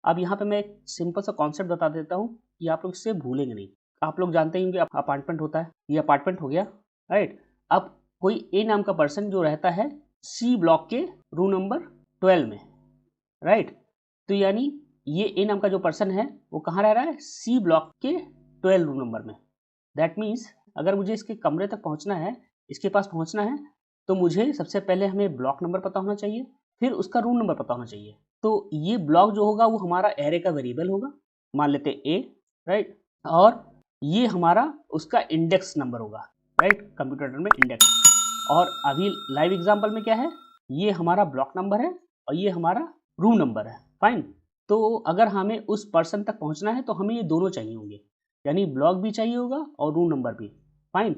अब यहाँ पे मैं एक सिंपल सा कॉन्सेप्ट बता देता हूँ कि आप लोग इससे भूलेंगे नहीं। आप लोग जानते ही होंगे अपार्टमेंट होता है, ये अपार्टमेंट हो गया, राइट। अब कोई ए नाम का पर्सन जो रहता है सी ब्लॉक के रूम नंबर 12 में, राइट। तो यानी ये ए नाम का जो पर्सन है वो कहाँ रह रहा है, सी ब्लॉक के 12 रूम नंबर में। दैट मीन्स अगर मुझे इसके कमरे तक पहुंचना है, इसके पास पहुंचना है, तो मुझे सबसे पहले हमें ब्लॉक नंबर पता होना चाहिए, फिर उसका रूम नंबर पता होना चाहिए। तो ये ब्लॉक जो होगा वो हमारा एरे का वेरिएबल होगा, मान लेते ए, राइट। और ये हमारा उसका इंडेक्स नंबर होगा, राइट, कंप्यूटर में इंडेक्स। और अभी लाइव एग्जांपल में क्या है, ये हमारा ब्लॉक नंबर है और ये हमारा रूम नंबर है, फाइन। तो अगर हमें उस पर्सन तक पहुंचना है तो हमें ये दोनों चाहिए होंगे, यानी ब्लॉक भी चाहिए होगा और रूम नंबर भी, फाइन।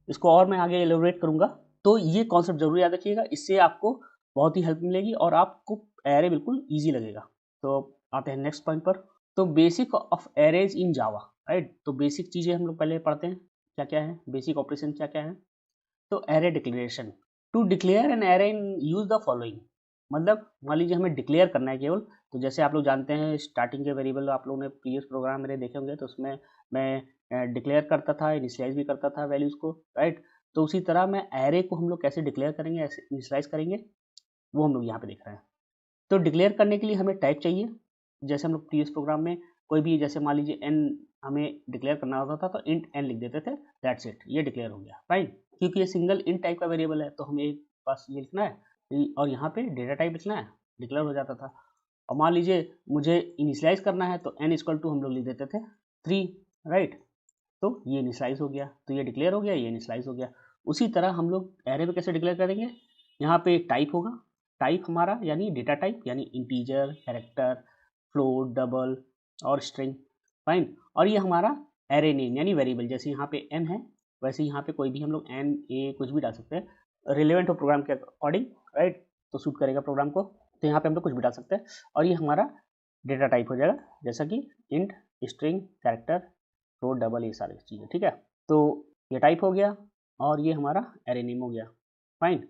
इसको और मैं आगे एलोबरेट करूंगा। तो ये कॉन्सेप्ट जरूर याद रखिएगा, इससे आपको बहुत ही हेल्प मिलेगी और आपको एरे बिल्कुल ईजी लगेगा। तो आते हैं नेक्स्ट पॉइंट पर। तो basic of arrays in Java, right. तो बेसिक चीज़ें हम लोग पहले पढ़ते हैं, क्या क्या है बेसिक ऑपरेशन, क्या क्या है। तो array declaration, to declare an array in use the following. मतलब मान लीजिए हमें डिक्लेयर करना है केवल, तो जैसे आप लोग जानते हैं स्टार्टिंग के वेरिएबल आप लोगों ने प्रीवियस प्रोग्राम मेरे देखे होंगे, तो उसमें मैं डिक्लेयर करता था, इनिशियलाइज भी करता था वैल्यूज़ को, राइट। तो उसी तरह मैं एरे को हम लोग कैसे डिक्लेयर करेंगे, ऐसे इनिशियलाइज करेंगे, वो हम लोग यहाँ पे देख रहे हैं। तो डिक्लेयर करने के लिए हमें टाइप चाहिए, जैसे हम लोग प्रीवियस प्रोग्राम में कोई भी, जैसे मान लीजिए एन हमें डिक्लेयर करना होता था तो इंट एन लिख देते थे, दैट्स इट, ये डिक्लेयर हो गया, फाइन। क्योंकि ये सिंगल इंट टाइप का वेरिएबल है तो हमें बस ये लिखना है और यहाँ पे डेटा टाइप लिखना है, डिक्लेयर हो जाता था। और मान लीजिए मुझे इनिशियलाइज करना है तो एन इक्वल टू हम लोग लिख देते थे 3, राइट। तो ये इनिशियलाइज हो गया, तो ये डिक्लेयर हो गया, ये इनिशियलाइज हो गया। उसी तरह हम लोग एरे में कैसे डिक्लेयर करेंगे, यहाँ पे टाइप होगा, टाइप हमारा यानी डेटा टाइप, यानी इंटीजर, कैरेक्टर, फ्लोट, डबल और स्ट्रिंग, फाइन। और ये हमारा एरे नेम यानी वेरिएबल, जैसे यहाँ पे एन है वैसे यहाँ पे कोई भी हम लोग एन ए कुछ भी डाल सकते हैं, रिलेवेंट हो प्रोग्राम के अकॉर्डिंग, राइट। तो सूट करेगा प्रोग्राम को, तो यहाँ पे हम लोग कुछ भी डाल सकते हैं। और ये हमारा डेटा टाइप हो जाएगा, जैसा कि int, string, character, float, double, ये सारी चीज़ें, ठीक है। तो ये टाइप हो गया और ये हमारा एरे नेम हो गया, फाइन।